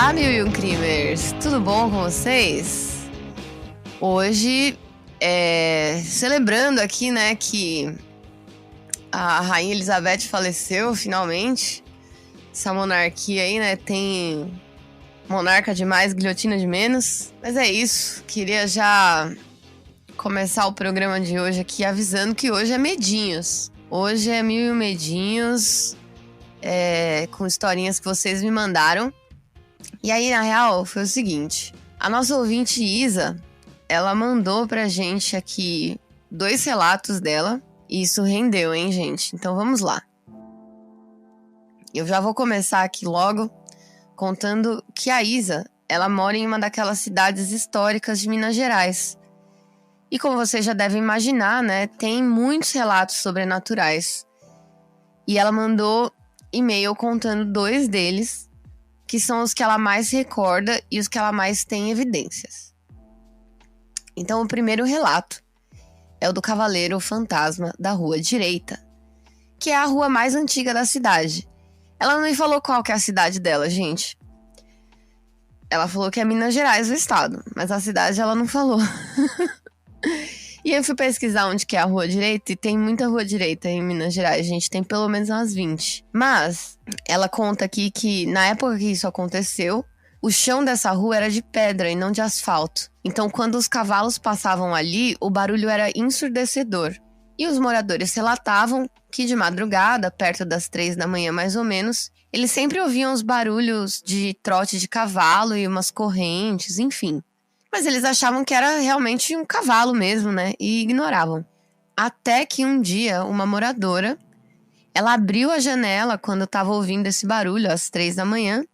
Olá, Mil e um Crimers! Tudo bom com vocês? Hoje, celebrando aqui, né, que a Rainha Elizabeth faleceu, finalmente. Essa monarquia aí, né, tem monarca de mais, guilhotina de menos. Mas é isso, queria já começar o programa de hoje aqui avisando que hoje é Medinhos. Hoje é Mil e um Medinhos, com historinhas que vocês me mandaram. E aí, na real, foi o seguinte. A nossa ouvinte Isa, ela mandou pra gente aqui 2 relatos dela. E isso rendeu, hein, gente? Então vamos lá. Eu já vou começar aqui logo contando que a Isa, ela mora em uma daquelas cidades históricas de Minas Gerais. E como vocês já devem imaginar, né, tem muitos relatos sobrenaturais. E ela mandou e-mail contando 2 deles, que são os que ela mais recorda e os que ela mais tem evidências. Então, o primeiro relato é o do Cavaleiro Fantasma da Rua Direita, que é a rua mais antiga da cidade. Ela não me falou qual que é a cidade dela, gente. Ela falou que é Minas Gerais, o estado, mas a cidade ela não falou. E eu fui pesquisar onde que é a Rua Direita, e tem muita Rua Direita em Minas Gerais, gente, tem pelo menos umas 20. Mas ela conta aqui que na época que isso aconteceu, o chão dessa rua era de pedra e não de asfalto. Então, quando os cavalos passavam ali, o barulho era ensurdecedor. E os moradores relatavam que de madrugada, perto das 3 da manhã mais ou menos, eles sempre ouviam os barulhos de trote de cavalo e umas correntes, enfim. Mas eles achavam que era realmente um cavalo mesmo, né? E ignoravam. Até que um dia, uma moradora, ela abriu a janela quando estava ouvindo esse barulho, às 3 da manhã,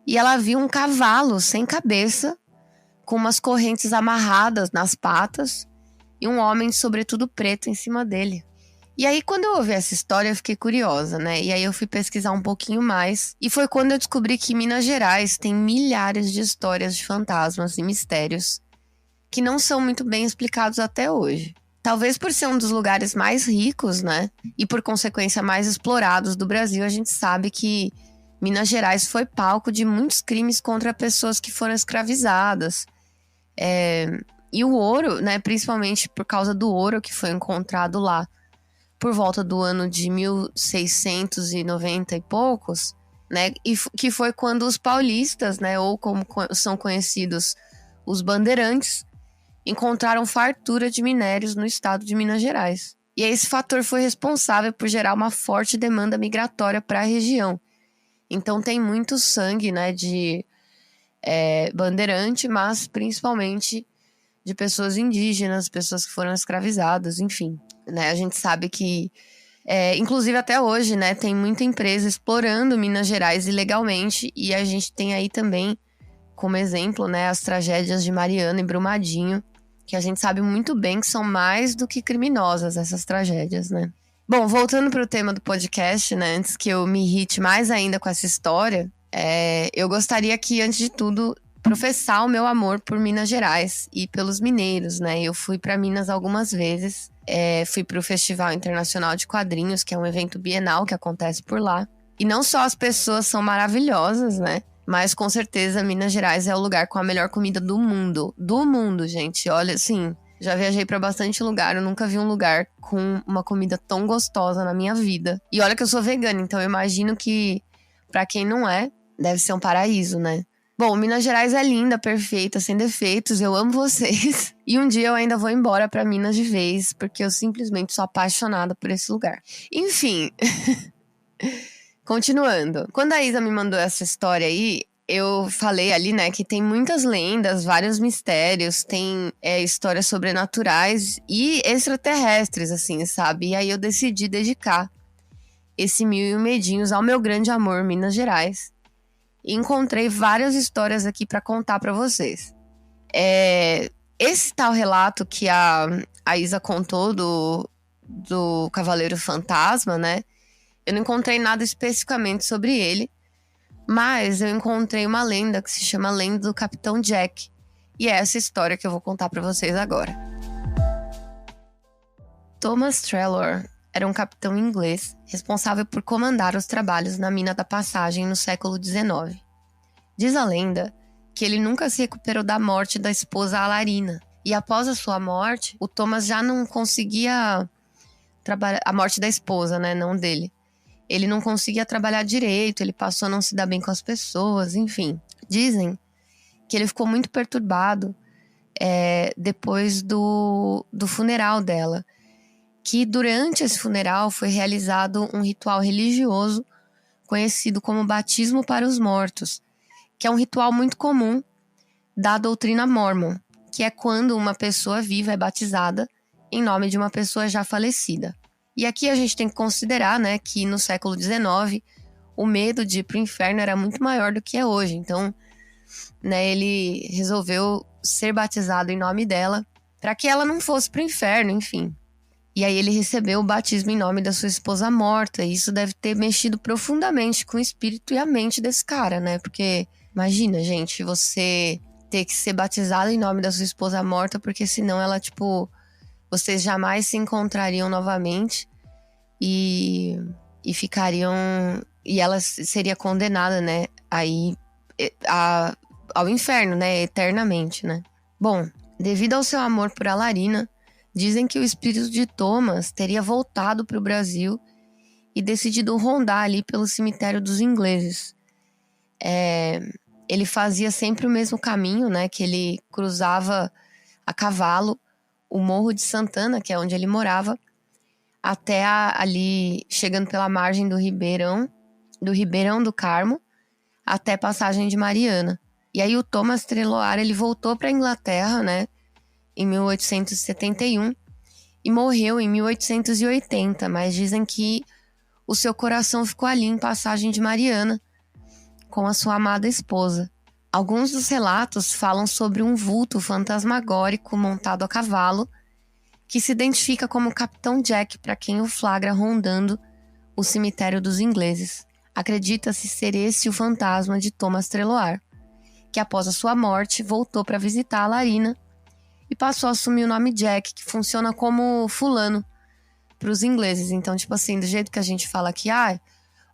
e ela viu um cavalo sem cabeça, com umas correntes amarradas nas patas, e um homem de sobretudo preto em cima dele. E aí, quando eu ouvi essa história, eu fiquei curiosa, né? E aí eu fui pesquisar um pouquinho mais. E foi quando eu descobri que Minas Gerais tem milhares de histórias de fantasmas e mistérios que não são muito bem explicados até hoje. Talvez por ser um dos lugares mais ricos, né? E por consequência mais explorados do Brasil, a gente sabe que Minas Gerais foi palco de muitos crimes contra pessoas que foram escravizadas. E o ouro, né? Principalmente por causa do ouro que foi encontrado lá por volta do ano de 1690 e poucos, né? E que foi quando os paulistas, né? Ou como são conhecidos, os bandeirantes, encontraram fartura de minérios no estado de Minas Gerais. E esse fator foi responsável por gerar uma forte demanda migratória para a região. Então tem muito sangue, né? De bandeirante, mas principalmente de pessoas indígenas, pessoas que foram escravizadas, enfim. Né, a gente sabe que, inclusive até hoje, né, tem muita empresa explorando Minas Gerais ilegalmente, e a gente tem aí também, como exemplo, né, as tragédias de Mariana e Brumadinho, que a gente sabe muito bem que são mais do que criminosas essas tragédias, né. Bom, voltando para o tema do podcast, né, antes que eu me irrite mais ainda com essa história, eu gostaria que, antes de tudo, professar o meu amor por Minas Gerais e pelos mineiros, né? Eu fui para Minas algumas vezes, fui para o Festival Internacional de Quadrinhos, que é um evento bienal que acontece por lá. E não só as pessoas são maravilhosas, né? Mas com certeza Minas Gerais é o lugar com a melhor comida do mundo. Do mundo, gente. Olha, assim, já viajei para bastante lugar, eu nunca vi um lugar com uma comida tão gostosa na minha vida. E olha que eu sou vegana, então eu imagino que, para quem não é, deve ser um paraíso, né? Bom, Minas Gerais é linda, perfeita, sem defeitos, eu amo vocês. E um dia eu ainda vou embora pra Minas de vez, porque eu simplesmente sou apaixonada por esse lugar. Enfim, continuando. Quando a Isa me mandou essa história aí, eu falei ali, né, que tem muitas lendas, vários mistérios, tem histórias sobrenaturais e extraterrestres, assim, sabe? E aí eu decidi dedicar esse Mil e um Medinhos ao meu grande amor, Minas Gerais. E encontrei várias histórias aqui para contar para vocês. Esse tal relato que a Isa contou do Cavaleiro Fantasma, né? Eu não encontrei nada especificamente sobre ele, mas eu encontrei uma lenda que se chama Lenda do Capitão Jack. E é essa história que eu vou contar para vocês agora. Thomas Trelawney era um capitão inglês responsável por comandar os trabalhos na Mina da Passagem no século XIX. Diz a lenda que ele nunca se recuperou da morte da esposa Alarina. E após a sua morte, o Thomas já não conseguia trabalhar... A morte da esposa, né? Não dele. Ele não conseguia trabalhar direito, ele passou a não se dar bem com as pessoas, enfim. Dizem que ele ficou muito perturbado depois do funeral dela. Que durante esse funeral foi realizado um ritual religioso conhecido como batismo para os mortos, que é um ritual muito comum da doutrina mórmon, que é quando uma pessoa viva é batizada em nome de uma pessoa já falecida. E aqui a gente tem que considerar, né, que no século XIX o medo de ir para o inferno era muito maior do que é hoje. Então, né, ele resolveu ser batizado em nome dela para que ela não fosse para o inferno, enfim. E aí ele recebeu o batismo em nome da sua esposa morta. E isso deve ter mexido profundamente com o espírito e a mente desse cara, né? Porque imagina, gente, você ter que ser batizado em nome da sua esposa morta, porque senão ela, vocês jamais se encontrariam novamente e ficariam... E ela seria condenada, né? Aí ao inferno, né? Eternamente, né? Bom, devido ao seu amor por Alarina, dizem que o espírito de Thomas teria voltado para o Brasil e decidido rondar ali pelo cemitério dos ingleses. Ele fazia sempre o mesmo caminho, né? Que ele cruzava a cavalo o Morro de Santana, que é onde ele morava, até ali, chegando pela margem do Ribeirão do Carmo, até Passagem de Mariana. E aí o Thomas Treloar, ele voltou para a Inglaterra, né? Em 1871 e morreu em 1880, mas dizem que o seu coração ficou ali em Passagem de Mariana com a sua amada esposa. Alguns dos relatos falam sobre um vulto fantasmagórico montado a cavalo que se identifica como Capitão Jack para quem o flagra rondando o cemitério dos ingleses. Acredita-se ser esse o fantasma de Thomas Treloar, que após a sua morte voltou para visitar a Alarina e passou a assumir o nome Jack, que funciona como fulano para os ingleses. Então, do jeito que a gente fala aqui,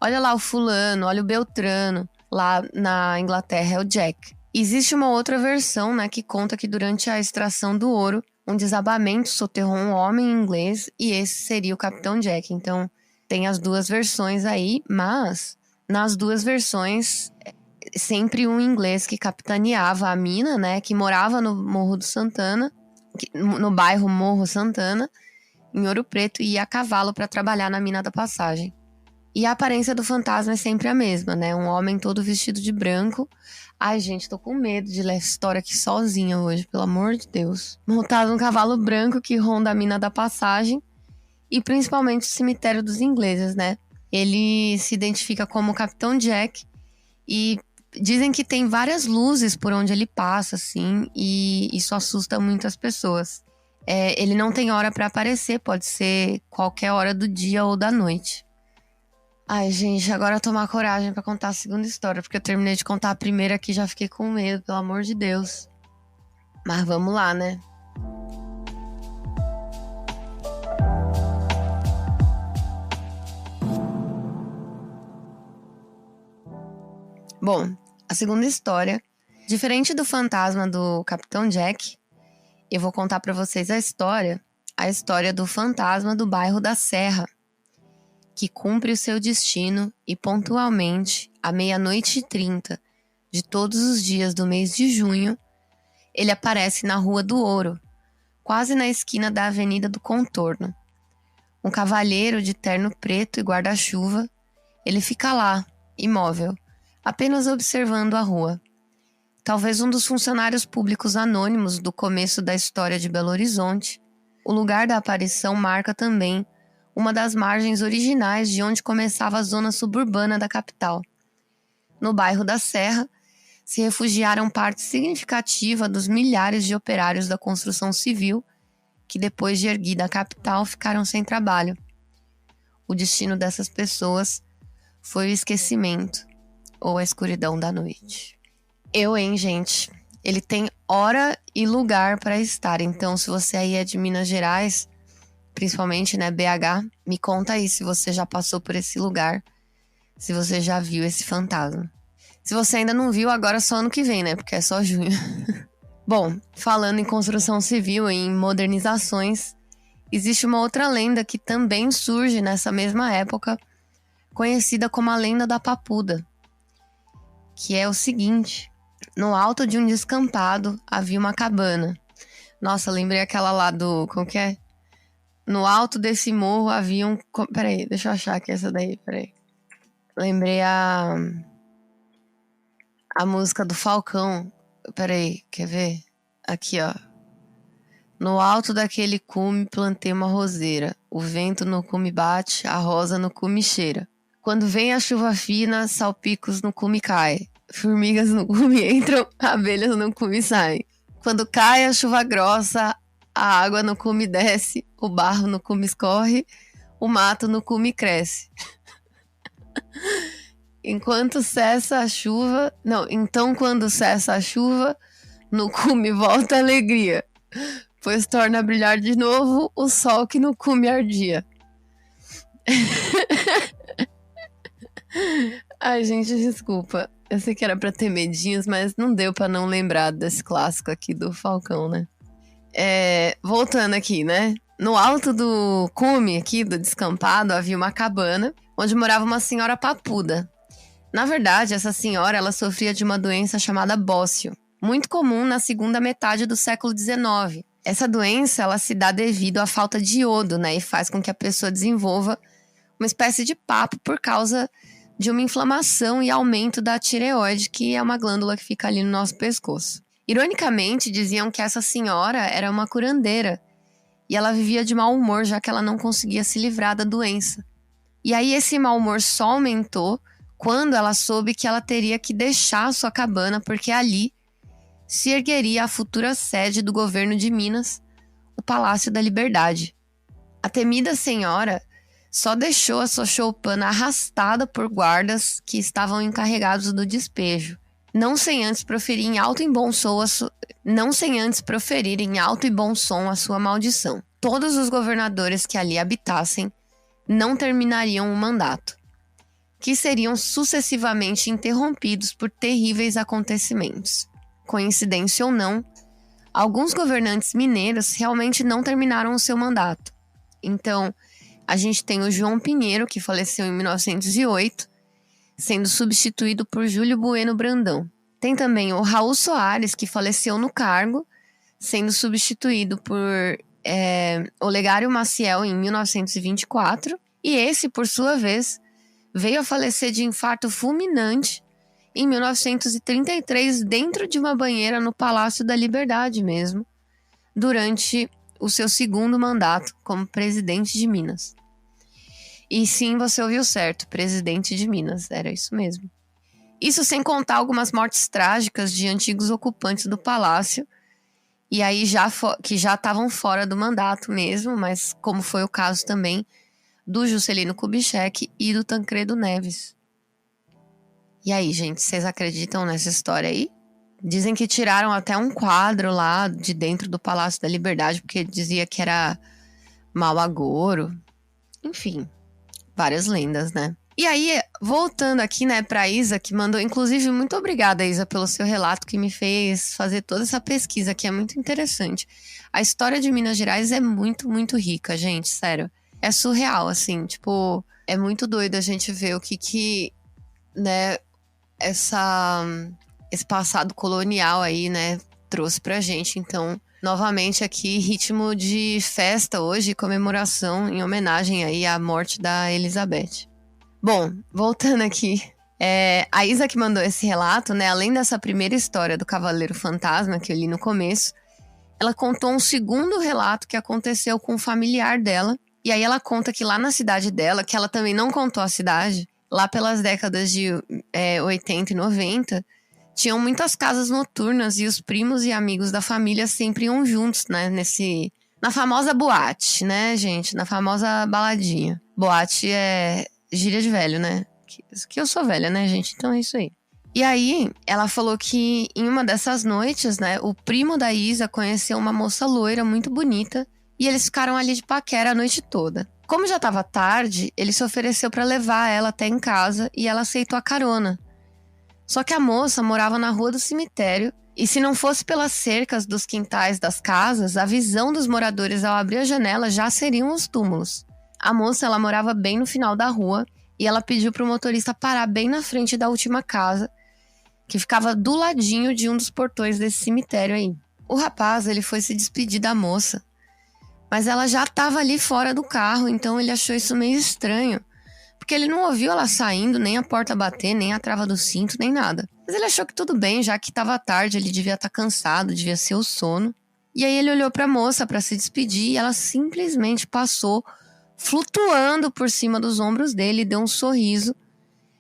olha lá o fulano, olha o Beltrano, lá na Inglaterra é o Jack. Existe uma outra versão, né, que conta que durante a extração do ouro, um desabamento soterrou um homem inglês e esse seria o Capitão Jack. Então, tem as duas versões aí, mas nas duas versões, sempre um inglês que capitaneava a mina, né, que morava no Morro do Santana, no bairro Morro Santana, em Ouro Preto, e ia a cavalo para trabalhar na mina da Passagem. E a aparência do fantasma é sempre a mesma, né? Um homem todo vestido de branco. Ai, gente, tô com medo de ler essa história aqui sozinha hoje, pelo amor de Deus. Montado num cavalo branco que ronda a mina da Passagem e principalmente o cemitério dos ingleses, né? Ele se identifica como Capitão Jack e dizem que tem várias luzes por onde ele passa, assim, e isso assusta muitas pessoas. Ele não tem hora pra aparecer, pode ser qualquer hora do dia ou da noite. Ai, gente, agora tomar coragem pra contar a segunda história, porque eu terminei de contar a primeira aqui e já fiquei com medo, pelo amor de Deus. Mas vamos lá, né? Bom, a segunda história, diferente do fantasma do Capitão Jack, eu vou contar pra vocês a história do fantasma do bairro da Serra, que cumpre o seu destino e pontualmente, à 00h30 de todos os dias do mês de junho, ele aparece na Rua do Ouro, quase na esquina da Avenida do Contorno. Um cavalheiro de terno preto e guarda-chuva, ele fica lá, imóvel, apenas observando a rua. Talvez um dos funcionários públicos anônimos do começo da história de Belo Horizonte, o lugar da aparição marca também uma das margens originais de onde começava a zona suburbana da capital. No bairro da Serra, se refugiaram parte significativa dos milhares de operários da construção civil que, depois de erguida a capital, ficaram sem trabalho. O destino dessas pessoas foi o esquecimento ou a escuridão da noite. Gente, ele tem hora e lugar para estar. Então, se você aí é de Minas Gerais, principalmente, né, BH, me conta aí se você já passou por esse lugar, se você já viu esse fantasma. Se você ainda não viu, agora é só ano que vem, né? Porque é só junho. Bom, falando em construção civil e em modernizações, existe uma outra lenda que também surge nessa mesma época, conhecida como a lenda da Papuda, que é o seguinte: no alto de um descampado havia uma cabana. Nossa, lembrei aquela lá do... Como que é? No alto desse morro havia um... Peraí, deixa eu achar aqui essa daí, peraí. Lembrei a música do Falcão. Peraí, quer ver? Aqui, ó. No alto daquele cume plantei uma roseira. O vento no cume bate, a rosa no cume cheira. Quando vem a chuva fina, salpicos no cume cai. Formigas no cume entram, abelhas no cume saem. Quando cai a chuva grossa, a água no cume desce, o barro no cume escorre, o mato no cume cresce. Enquanto cessa a chuva... Não, então quando cessa a chuva, no cume volta a alegria, pois torna a brilhar de novo o sol que no cume ardia. Ai, gente, desculpa. Eu sei que era pra ter medinhos, mas não deu pra não lembrar desse clássico aqui do Falcão, né? Voltando aqui, né? No alto do cume aqui, do descampado, havia uma cabana onde morava uma senhora papuda. Na verdade, essa senhora, ela sofria de uma doença chamada bócio, muito comum na segunda metade do século XIX. Essa doença, ela se dá devido à falta de iodo, né? E faz com que a pessoa desenvolva uma espécie de papo por causa de uma inflamação e aumento da tireoide, que é uma glândula que fica ali no nosso pescoço. Ironicamente, diziam que essa senhora era uma curandeira e ela vivia de mau humor, já que ela não conseguia se livrar da doença. E aí esse mau humor só aumentou quando ela soube que ela teria que deixar a sua cabana, porque ali se ergueria a futura sede do governo de Minas, o Palácio da Liberdade. A temida senhora só deixou a sua choupana arrastada por guardas que estavam encarregados do despejo, não sem antes proferir em alto e bom som a sua maldição. Todos os governadores que ali habitassem não terminariam o mandato, que seriam sucessivamente interrompidos por terríveis acontecimentos. Coincidência ou não, alguns governantes mineiros realmente não terminaram o seu mandato. Então, a gente tem o João Pinheiro, que faleceu em 1908, sendo substituído por Júlio Bueno Brandão. Tem também o Raul Soares, que faleceu no cargo, sendo substituído por Olegário Maciel em 1924. E esse, por sua vez, veio a falecer de infarto fulminante em 1933, dentro de uma banheira no Palácio da Liberdade mesmo, durante o seu segundo mandato como presidente de Minas. E sim, você ouviu certo, presidente de Minas, era isso mesmo. Isso sem contar algumas mortes trágicas de antigos ocupantes do palácio, e aí que já estavam fora do mandato mesmo, mas como foi o caso também do Juscelino Kubitschek e do Tancredo Neves. E aí, gente, vocês acreditam nessa história aí? Dizem que tiraram até um quadro lá de dentro do Palácio da Liberdade, porque dizia que era mau agouro. Enfim, várias lendas, né? E aí, voltando aqui, né, pra Isa, que mandou... Inclusive, muito obrigada, Isa, pelo seu relato, que me fez fazer toda essa pesquisa, que é muito interessante. A história de Minas Gerais é muito, muito rica, gente, sério. É surreal, assim, tipo... É muito doido a gente ver o que né, esse passado colonial aí, né, trouxe pra gente. Então, novamente aqui, ritmo de festa hoje, comemoração em homenagem aí à morte da Elizabeth. Bom, voltando aqui, a Isa que mandou esse relato, né, além dessa primeira história do Cavaleiro Fantasma que eu li no começo, ela contou um segundo relato que aconteceu com um familiar dela. E aí ela conta que lá na cidade dela, que ela também não contou a cidade, lá pelas décadas de 80 e 90, tinham muitas casas noturnas e os primos e amigos da família sempre iam juntos, né, na famosa boate, né, gente, na famosa baladinha. Boate é gíria de velho, né, que eu sou velha, né, gente, então é isso aí. E aí, ela falou que em uma dessas noites, né, o primo da Isa conheceu uma moça loira muito bonita e eles ficaram ali de paquera a noite toda. Como já estava tarde, ele se ofereceu para levar ela até em casa e ela aceitou a carona. Só que a moça morava na rua do cemitério e se não fosse pelas cercas dos quintais das casas, a visão dos moradores ao abrir a janela já seriam os túmulos. A moça, ela morava bem no final da rua e ela pediu para o motorista parar bem na frente da última casa, que ficava do ladinho de um dos portões desse cemitério aí. O rapaz, ele foi se despedir da moça, mas ela já estava ali fora do carro, então ele achou isso meio estranho, porque ele não ouviu ela saindo, nem a porta bater, nem a trava do cinto, nem nada. Mas ele achou que tudo bem, já que estava tarde, ele devia estar cansado, devia ser o sono. E aí ele olhou para a moça para se despedir e ela simplesmente passou flutuando por cima dos ombros dele e deu um sorriso,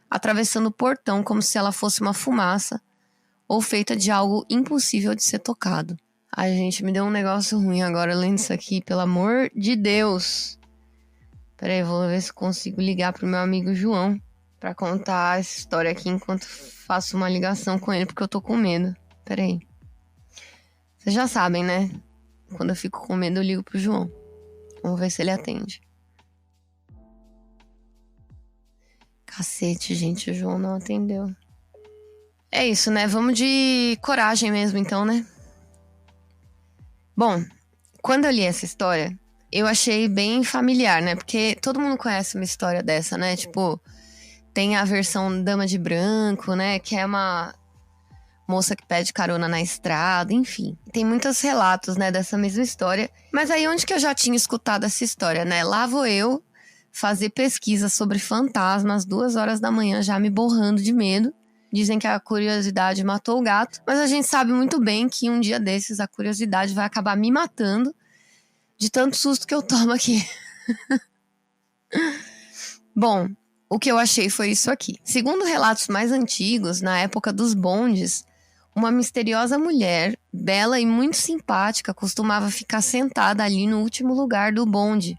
atravessando o portão como se ela fosse uma fumaça ou feita de algo impossível de ser tocado. Ai, gente, me deu um negócio ruim agora lendo isso aqui, pelo amor de Deus. Peraí, vou ver se consigo ligar pro meu amigo João pra contar essa história aqui enquanto faço uma ligação com ele, porque eu tô com medo. Peraí. Vocês já sabem, né? Quando eu fico com medo, eu ligo pro João. Vamos ver se ele atende. Cacete, gente, o João não atendeu. É isso, né? Vamos de coragem mesmo, então, né? Bom, quando eu li essa história, eu achei bem familiar, né? Porque todo mundo conhece uma história dessa, né? Tipo, tem a versão Dama de Branco, né? Que é uma moça que pede carona na estrada, enfim. Tem muitos relatos, né, dessa mesma história. Mas aí onde que eu já tinha escutado essa história, né? Lá vou eu fazer pesquisa sobre fantasmas, 2 horas da manhã, já me borrando de medo. Dizem que a curiosidade matou o gato, mas a gente sabe muito bem que um dia desses a curiosidade vai acabar me matando de tanto susto que eu tomo aqui. Bom, o que eu achei foi isso aqui. Segundo relatos mais antigos, na época dos bondes, uma misteriosa mulher, bela e muito simpática, costumava ficar sentada ali no último lugar do bonde.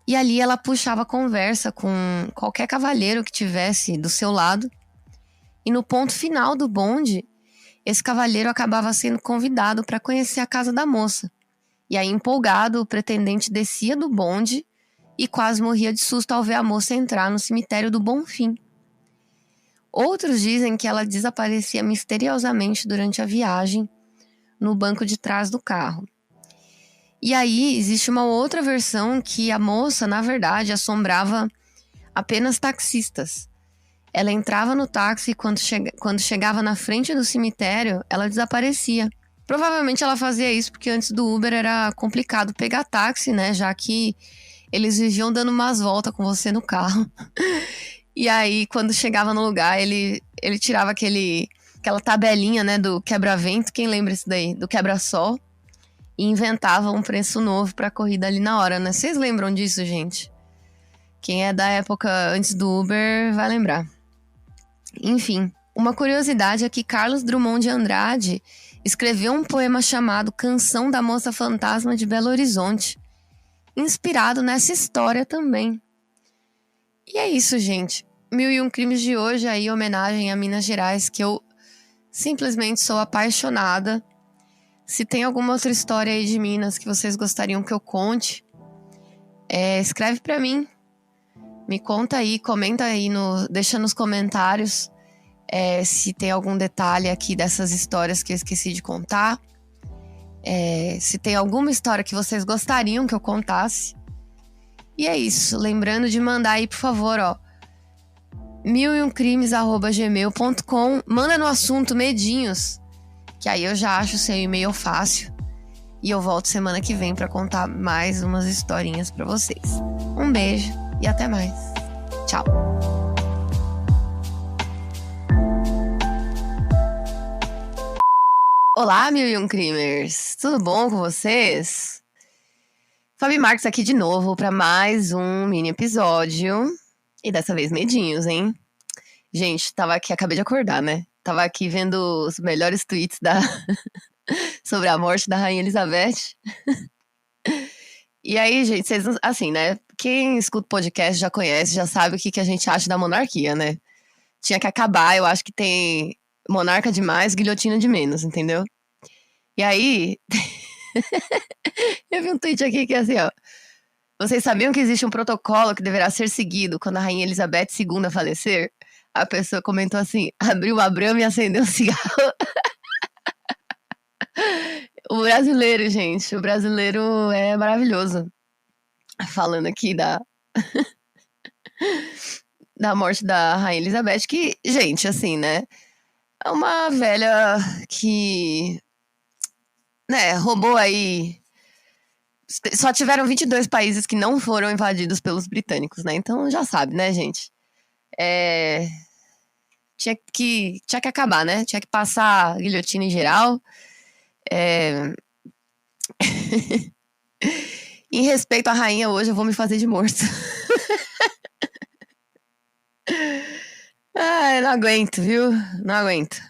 E ali ela puxava conversa com qualquer cavalheiro que tivesse do seu lado. E no ponto final do bonde, esse cavalheiro acabava sendo convidado para conhecer a casa da moça. E aí, empolgado, o pretendente descia do bonde e quase morria de susto ao ver a moça entrar no cemitério do Bonfim. Outros dizem que ela desaparecia misteriosamente durante a viagem no banco de trás do carro. E aí, existe uma outra versão que a moça, na verdade, assombrava apenas taxistas. Ela entrava no táxi e quando chegava na frente do cemitério, ela desaparecia. Provavelmente ela fazia isso porque antes do Uber era complicado pegar táxi, né? Já que eles viviam dando umas voltas com você no carro. E aí, quando chegava no lugar, ele tirava aquela tabelinha, né, do quebra-vento. Quem lembra isso daí? Do quebra-sol. E inventava um preço novo pra corrida ali na hora, né? Vocês lembram disso, gente? Quem é da época antes do Uber vai lembrar. Enfim, uma curiosidade é que Carlos Drummond de Andrade escreveu um poema chamado Canção da Moça Fantasma de Belo Horizonte, inspirado nessa história também. E é isso, gente. 1001 Crimes de hoje aí, homenagem a Minas Gerais, que eu simplesmente sou apaixonada. Se tem alguma outra história aí de Minas que vocês gostariam que eu conte, escreve pra mim. Me conta aí, comenta aí, deixa nos comentários se tem algum detalhe aqui dessas histórias que eu esqueci de contar. Se tem alguma história que vocês gostariam que eu contasse. E é isso. Lembrando de mandar aí, por favor, 1001crimes@gmail.com. Manda no assunto medinhos, que aí eu já acho seu e-mail fácil. E eu volto semana que vem pra contar mais umas historinhas pra vocês. Um beijo e até mais. Tchau. Olá, 1001 Crimers! Tudo bom com vocês? Fabi Marques aqui de novo para mais um mini episódio. E dessa vez medinhos, hein? Gente, tava aqui, acabei de acordar, né? Tava aqui vendo os melhores tweets sobre a morte da Rainha Elizabeth. E aí, gente, vocês, assim, né? Quem escuta o podcast já conhece, já sabe o que a gente acha da monarquia, né? Tinha que acabar, eu acho que tem monarca demais, guilhotina de menos, entendeu? E aí, eu vi um tweet aqui que é assim, vocês sabiam que existe um protocolo que deverá ser seguido quando a Rainha Elizabeth II falecer? A pessoa comentou assim: abriu uma Brahma e acendeu um cigarro. O brasileiro, gente, o brasileiro é maravilhoso. Falando aqui da morte da Rainha Elizabeth, que, gente, assim, né? É uma velha que, né, roubou aí. Só tiveram 22 países que não foram invadidos pelos britânicos, né? Então já sabe, né, gente? É, tinha que acabar, né? Tinha que passar a guilhotina em geral. É, em respeito à rainha, hoje eu vou me fazer de morto. Ai, não aguento, viu? Não aguento.